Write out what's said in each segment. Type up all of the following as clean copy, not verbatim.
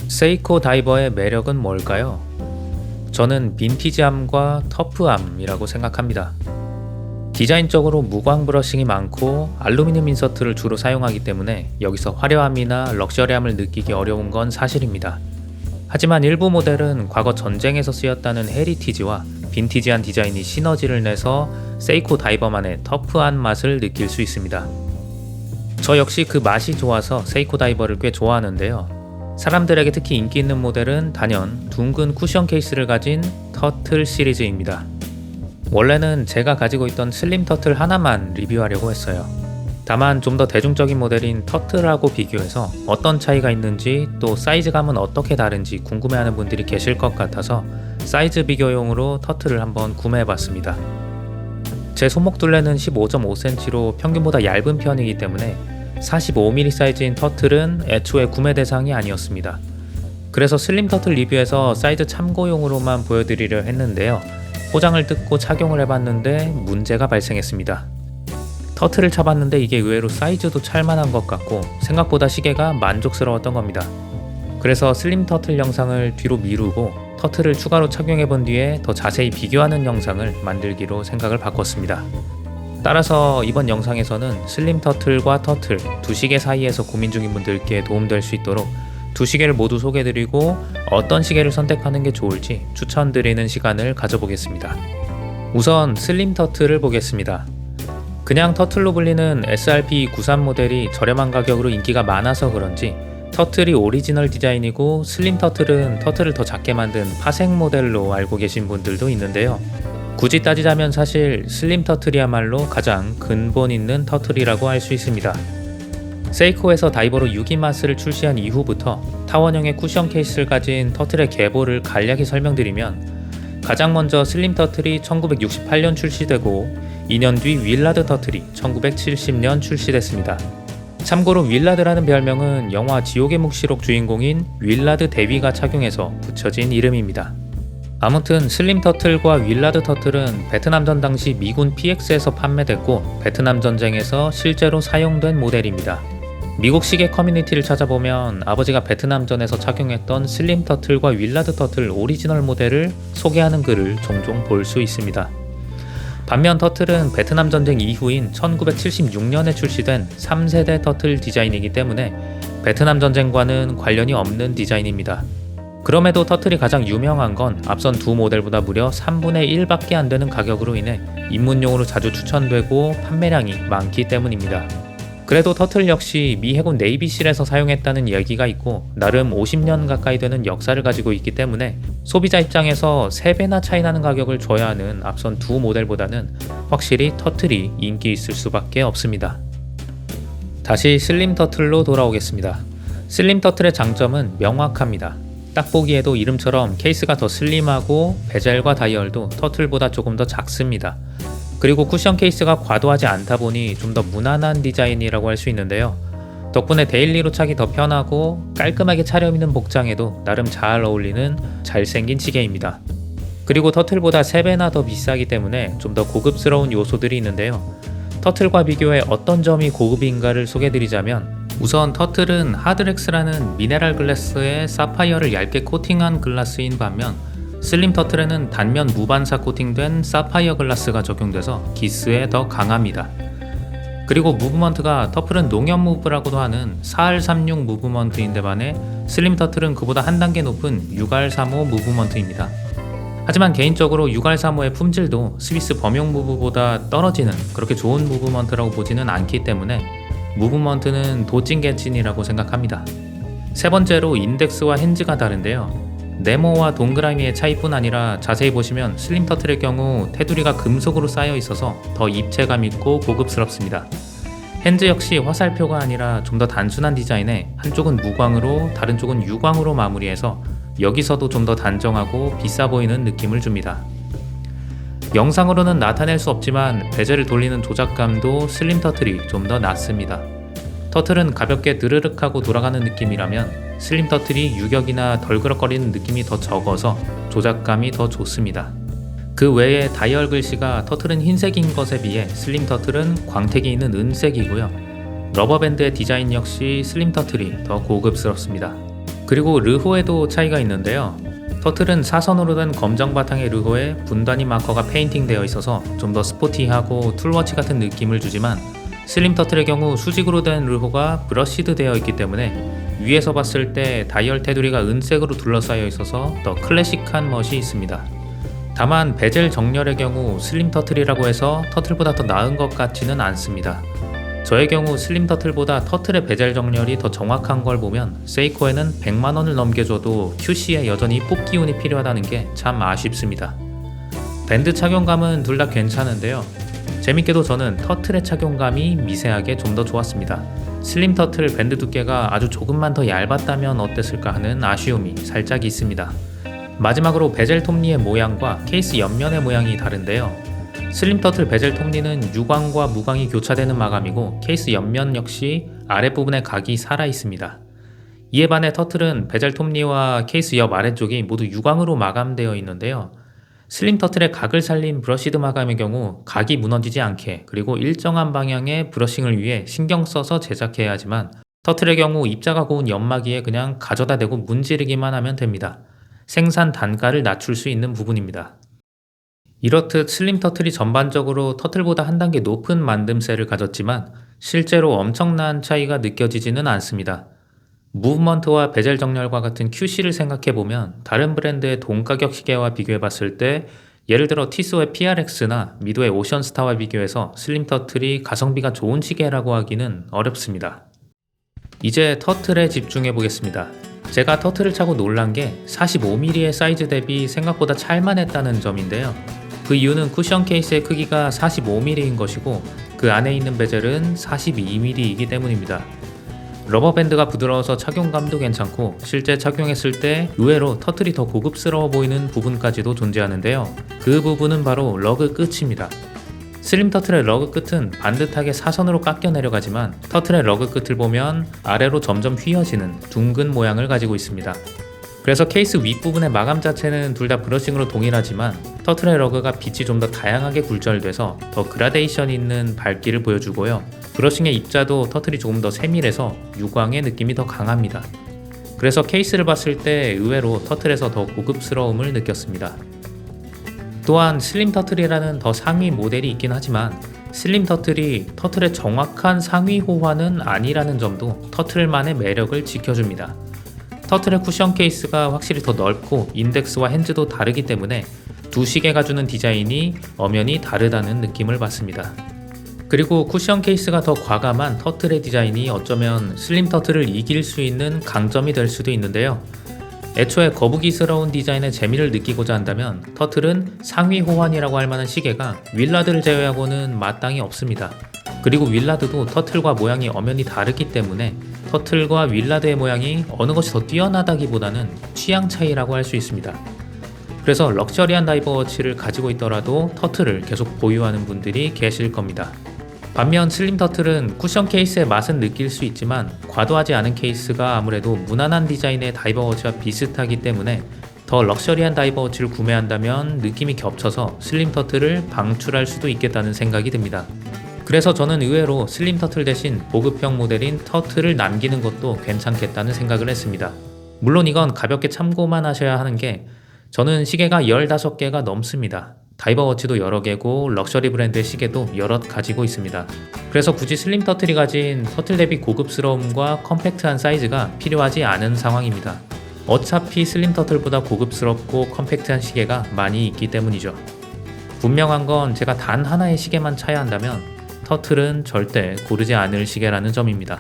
세이코 다이버의 매력은 뭘까요? 저는 빈티지함과 터프함이라고 생각합니다. 디자인적으로 무광 브러싱이 많고 알루미늄 인서트를 주로 사용하기 때문에 여기서 화려함이나 럭셔리함을 느끼기 어려운 건 사실입니다. 하지만 일부 모델은 과거 전쟁에서 쓰였다는 헤리티지와 빈티지한 디자인이 시너지를 내서 세이코 다이버만의 터프한 맛을 느낄 수 있습니다. 저 역시 그 맛이 좋아서 세이코 다이버를 꽤 좋아하는데요. 사람들에게 특히 인기 있는 모델은 단연 둥근 쿠션 케이스를 가진 터틀 시리즈입니다. 원래는 제가 가지고 있던 슬림 터틀 하나만 리뷰하려고 했어요. 다만 좀 더 대중적인 모델인 터틀하고 비교해서 어떤 차이가 있는지 또 사이즈감은 어떻게 다른지 궁금해하는 분들이 계실 것 같아서 사이즈 비교용으로 터틀을 한번 구매해봤습니다. 제 손목둘레는 15.5cm로 평균보다 얇은 편이기 때문에 45mm 사이즈인 터틀은 애초에 구매 대상이 아니었습니다. 그래서 슬림 터틀 리뷰에서 사이즈 참고용으로만 보여드리려 했는데요. 포장을 뜯고 착용을 해봤는데 문제가 발생했습니다. 터틀을 차봤는데 이게 의외로 사이즈도 찰만한 것 같고 생각보다 시계가 만족스러웠던 겁니다. 그래서 슬림 터틀 영상을 뒤로 미루고 터틀을 추가로 착용해본 뒤에 더 자세히 비교하는 영상을 만들기로 생각을 바꿨습니다. 따라서 이번 영상에서는 슬림 터틀과 터틀 두 시계 사이에서 고민 중인 분들께 도움될 수 있도록 두 시계를 모두 소개해드리고 어떤 시계를 선택하는 게 좋을지 추천드리는 시간을 가져보겠습니다. 우선 슬림 터틀을 보겠습니다. 그냥 터틀로 불리는 SRP93 모델이 저렴한 가격으로 인기가 많아서 그런지 터틀이 오리지널 디자인이고 슬림 터틀은 터틀을 더 작게 만든 파생 모델로 알고 계신 분들도 있는데요. 굳이 따지자면 사실 슬림 터틀이야말로 가장 근본 있는 터틀이라고 할 수 있습니다. 세이코에서 다이버로 6인마스를 출시한 이후부터 타원형의 쿠션 케이스를 가진 터틀의 계보를 간략히 설명드리면 가장 먼저 슬림 터틀이 1968년 출시되고 2년 뒤 윌라드 터틀이 1970년 출시됐습니다. 참고로 윌라드라는 별명은 영화 지옥의 묵시록 주인공인 윌라드 대위가 착용해서 붙여진 이름입니다. 아무튼 슬림 터틀과 윌라드 터틀은 베트남전 당시 미군 PX에서 판매됐고 베트남 전쟁에서 실제로 사용된 모델입니다. 미국 시계 커뮤니티를 찾아보면 아버지가 베트남전에서 착용했던 슬림 터틀과 윌라드 터틀 오리지널 모델을 소개하는 글을 종종 볼 수 있습니다. 반면 터틀은 베트남 전쟁 이후인 1976년에 출시된 3세대 터틀 디자인이기 때문에 베트남 전쟁과는 관련이 없는 디자인입니다. 그럼에도 터틀이 가장 유명한 건 앞선 두 모델보다 무려 3분의 1밖에 안 되는 가격으로 인해 입문용으로 자주 추천되고 판매량이 많기 때문입니다. 그래도 터틀 역시 미 해군 네이비실에서 사용했다는 이야기가 있고 나름 50년 가까이 되는 역사를 가지고 있기 때문에 소비자 입장에서 3배나 차이 나는 가격을 줘야 하는 앞선 두 모델보다는 확실히 터틀이 인기 있을 수밖에 없습니다. 다시 슬림 터틀로 돌아오겠습니다. 슬림 터틀의 장점은 명확합니다. 딱 보기에도 이름처럼 케이스가 더 슬림하고 베젤과 다이얼도 터틀보다 조금 더 작습니다. 그리고 쿠션 케이스가 과도하지 않다 보니 좀 더 무난한 디자인이라고 할 수 있는데요. 덕분에 데일리로 차기 더 편하고 깔끔하게 차려 입는 복장에도 나름 잘 어울리는 잘생긴 시계입니다. 그리고 터틀보다 3배나 더 비싸기 때문에 좀 더 고급스러운 요소들이 있는데요. 터틀과 비교해 어떤 점이 고급인가를 소개해드리자면 우선 터틀은 하드렉스라는 미네랄 글래스에 사파이어를 얇게 코팅한 글라스인 반면 슬림 터틀에는 단면 무반사 코팅된 사파이어 글라스가 적용돼서 기스에 더 강합니다. 그리고 무브먼트가 터틀은 농협 무브라고도 하는 4R36 무브먼트인데 반해 슬림 터틀은 그보다 한 단계 높은 6R35 무브먼트입니다. 하지만 개인적으로 6R35의 품질도 스위스 범용 무브보다 떨어지는 그렇게 좋은 무브먼트라고 보지는 않기 때문에 무브먼트는 도찐개찐이라고 생각합니다. 세 번째로 인덱스와 힌지가 다른데요. 네모와 동그라미의 차이뿐 아니라 자세히 보시면 슬림 터틀의 경우 테두리가 금속으로 쌓여 있어서 더 입체감 있고 고급스럽습니다. 핸즈 역시 화살표가 아니라 좀 더 단순한 디자인에 한쪽은 무광으로 다른 쪽은 유광으로 마무리해서 여기서도 좀 더 단정하고 비싸 보이는 느낌을 줍니다. 영상으로는 나타낼 수 없지만 베젤을 돌리는 조작감도 슬림 터틀이 좀 더 낫습니다. 터틀은 가볍게 드르륵하고 돌아가는 느낌이라면 슬림 터틀이 유격이나 덜그럭거리는 느낌이 더 적어서 조작감이 더 좋습니다. 그 외에 다이얼 글씨가 터틀은 흰색인 것에 비해 슬림 터틀은 광택이 있는 은색이고요. 러버밴드의 디자인 역시 슬림 터틀이 더 고급스럽습니다. 그리고 르호에도 차이가 있는데요. 터틀은 사선으로 된 검정 바탕의 르호에 분단위 마커가 페인팅되어 있어서 좀 더 스포티하고 툴워치 같은 느낌을 주지만, 슬림 터틀의 경우 수직으로 된 르호가 브러시드 되어 있기 때문에 위에서 봤을 때 다이얼 테두리가 은색으로 둘러싸여 있어서 더 클래식한 멋이 있습니다. 다만 베젤 정렬의 경우 슬림 터틀이라고 해서 터틀보다 더 나은 것 같지는 않습니다. 저의 경우 슬림 터틀보다 터틀의 베젤 정렬이 더 정확한 걸 보면 세이코에는 100만원을 넘겨줘도 QC에 여전히 뽑기 운이 필요하다는 게 참 아쉽습니다. 밴드 착용감은 둘 다 괜찮은데요. 재밌게도 저는 터틀의 착용감이 미세하게 좀 더 좋았습니다. 슬림 터틀 밴드 두께가 아주 조금만 더 얇았다면 어땠을까 하는 아쉬움이 살짝 있습니다. 마지막으로 베젤 톱니의 모양과 케이스 옆면의 모양이 다른데요. 슬림 터틀 베젤 톱니는 유광과 무광이 교차되는 마감이고, 케이스 옆면 역시 아랫부분에 각이 살아 있습니다. 이에 반해 터틀은 베젤 톱니와 케이스 옆 아래쪽이 모두 유광으로 마감되어 있는데요. 슬림 터틀의 각을 살린 브러시드 마감의 경우 각이 무너지지 않게, 그리고 일정한 방향의 브러싱을 위해 신경 써서 제작해야 하지만, 터틀의 경우 입자가 고운 연마기에 그냥 가져다 대고 문지르기만 하면 됩니다. 생산 단가를 낮출 수 있는 부분입니다. 이렇듯 슬림 터틀이 전반적으로 터틀보다 한 단계 높은 만듦새를 가졌지만 실제로 엄청난 차이가 느껴지지는 않습니다. 무브먼트와 베젤 정렬과 같은 QC를 생각해보면 다른 브랜드의 동가격 시계와 비교해봤을 때, 예를 들어 티소의 PRX나 미도의 오션스타와 비교해서 슬림 터틀이 가성비가 좋은 시계라고 하기는 어렵습니다. 이제 터틀에 집중해보겠습니다. 제가 터틀을 차고 놀란 게 45mm의 사이즈 대비 생각보다 찰만했다는 점인데요. 그 이유는 쿠션 케이스의 크기가 45mm인 것이고 그 안에 있는 베젤은 42mm이기 때문입니다. 러버밴드가 부드러워서 착용감도 괜찮고, 실제 착용했을 때 의외로 터틀이 더 고급스러워 보이는 부분까지도 존재하는데요. 그 부분은 바로 러그 끝입니다. 슬림 터틀의 러그 끝은 반듯하게 사선으로 깎여 내려가지만, 터틀의 러그 끝을 보면 아래로 점점 휘어지는 둥근 모양을 가지고 있습니다. 그래서 케이스 윗부분의 마감 자체는 둘 다 브러싱으로 동일하지만, 터틀의 러그가 빛이 좀 더 다양하게 굴절돼서 더 그라데이션 있는 밝기를 보여주고요. 브러싱의 입자도 터틀이 조금 더 세밀해서 유광의 느낌이 더 강합니다. 그래서 케이스를 봤을 때 의외로 터틀에서 더 고급스러움을 느꼈습니다. 또한 슬림 터틀이라는 더 상위 모델이 있긴 하지만, 슬림 터틀이 터틀의 정확한 상위 호환은 아니라는 점도 터틀만의 매력을 지켜줍니다. 터틀의 쿠션 케이스가 확실히 더 넓고 인덱스와 핸즈도 다르기 때문에 두 시계가 주는 디자인이 엄연히 다르다는 느낌을 받습니다. 그리고 쿠션 케이스가 더 과감한 터틀의 디자인이 어쩌면 슬림 터틀을 이길 수 있는 강점이 될 수도 있는데요. 애초에 거북이스러운 디자인의 재미를 느끼고자 한다면 터틀은 상위 호환이라고 할 만한 시계가 윌라드를 제외하고는 마땅히 없습니다. 그리고 윌라드도 터틀과 모양이 엄연히 다르기 때문에 터틀과 윌라드의 모양이 어느 것이 더 뛰어나다기보다는 취향 차이라고 할 수 있습니다. 그래서 럭셔리한 다이버워치를 가지고 있더라도 터틀을 계속 보유하는 분들이 계실 겁니다. 반면 슬림 터틀은 쿠션 케이스의 맛은 느낄 수 있지만 과도하지 않은 케이스가 아무래도 무난한 디자인의 다이버워치와 비슷하기 때문에 더 럭셔리한 다이버워치를 구매한다면 느낌이 겹쳐서 슬림 터틀을 방출할 수도 있겠다는 생각이 듭니다. 그래서 저는 의외로 슬림 터틀 대신 보급형 모델인 터틀을 남기는 것도 괜찮겠다는 생각을 했습니다. 물론 이건 가볍게 참고만 하셔야 하는 게, 저는 시계가 15개가 넘습니다. 다이버워치도 여러 개고 럭셔리 브랜드의 시계도 여럿 가지고 있습니다. 그래서 굳이 슬림 터틀이 가진 터틀 대비 고급스러움과 컴팩트한 사이즈가 필요하지 않은 상황입니다. 어차피 슬림 터틀보다 고급스럽고 컴팩트한 시계가 많이 있기 때문이죠. 분명한 건 제가 단 하나의 시계만 차야 한다면 터틀은 절대 고르지 않을 시계라는 점입니다.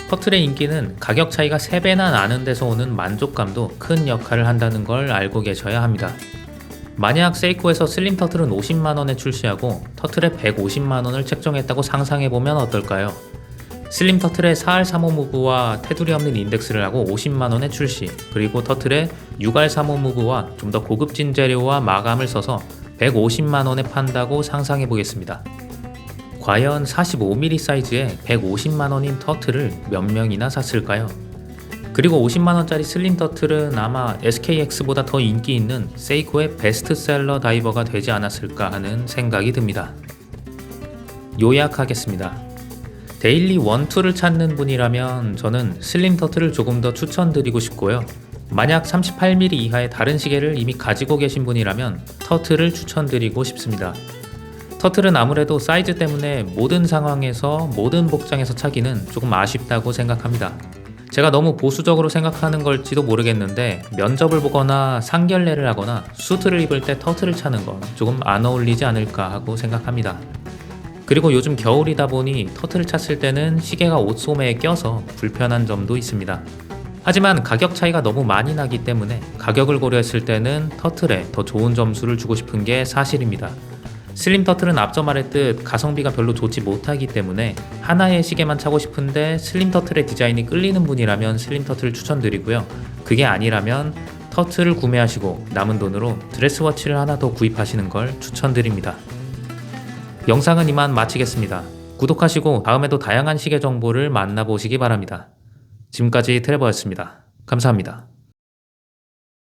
터틀의 인기는 가격 차이가 3배나 나는 데서 오는 만족감도 큰 역할을 한다는 걸 알고 계셔야 합니다. 만약 세이코에서 슬림 터틀은 50만원에 출시하고 터틀에 150만원을 책정했다고 상상해보면 어떨까요? 슬림 터틀에 4R35 무브와 테두리 없는 인덱스를 하고 50만원에 출시, 그리고 터틀에 6R35 무브와 좀 더 고급진 재료와 마감을 써서 150만원에 판다고 상상해보겠습니다. 과연 45mm 사이즈에 150만원인 터틀을 몇 명이나 샀을까요? 그리고 50만원짜리 슬림 터틀은 아마 SKX보다 더 인기 있는 세이코의 베스트셀러 다이버가 되지 않았을까 하는 생각이 듭니다. 요약하겠습니다. 데일리 1, 2를 찾는 분이라면 저는 슬림 터틀을 조금 더 추천드리고 싶고요. 만약 38mm 이하의 다른 시계를 이미 가지고 계신 분이라면 터틀을 추천드리고 싶습니다. 터틀은 아무래도 사이즈 때문에 모든 상황에서 모든 복장에서 차기는 조금 아쉽다고 생각합니다. 제가 너무 보수적으로 생각하는 걸지도 모르겠는데 면접을 보거나 상견례를 하거나 수트를 입을 때 터틀을 차는 건 조금 안 어울리지 않을까 하고 생각합니다. 그리고 요즘 겨울이다 보니 터틀을 찼을 때는 시계가 옷소매에 껴서 불편한 점도 있습니다. 하지만 가격 차이가 너무 많이 나기 때문에 가격을 고려했을 때는 터틀에 더 좋은 점수를 주고 싶은 게 사실입니다. 슬림 터틀은 앞서 말했듯 가성비가 별로 좋지 못하기 때문에 하나의 시계만 차고 싶은데 슬림 터틀의 디자인이 끌리는 분이라면 슬림 터틀을 추천드리고요. 그게 아니라면 터틀을 구매하시고 남은 돈으로 드레스워치를 하나 더 구입하시는 걸 추천드립니다. 영상은 이만 마치겠습니다. 구독하시고 다음에도 다양한 시계 정보를 만나보시기 바랍니다. 지금까지 트레버였습니다. 감사합니다.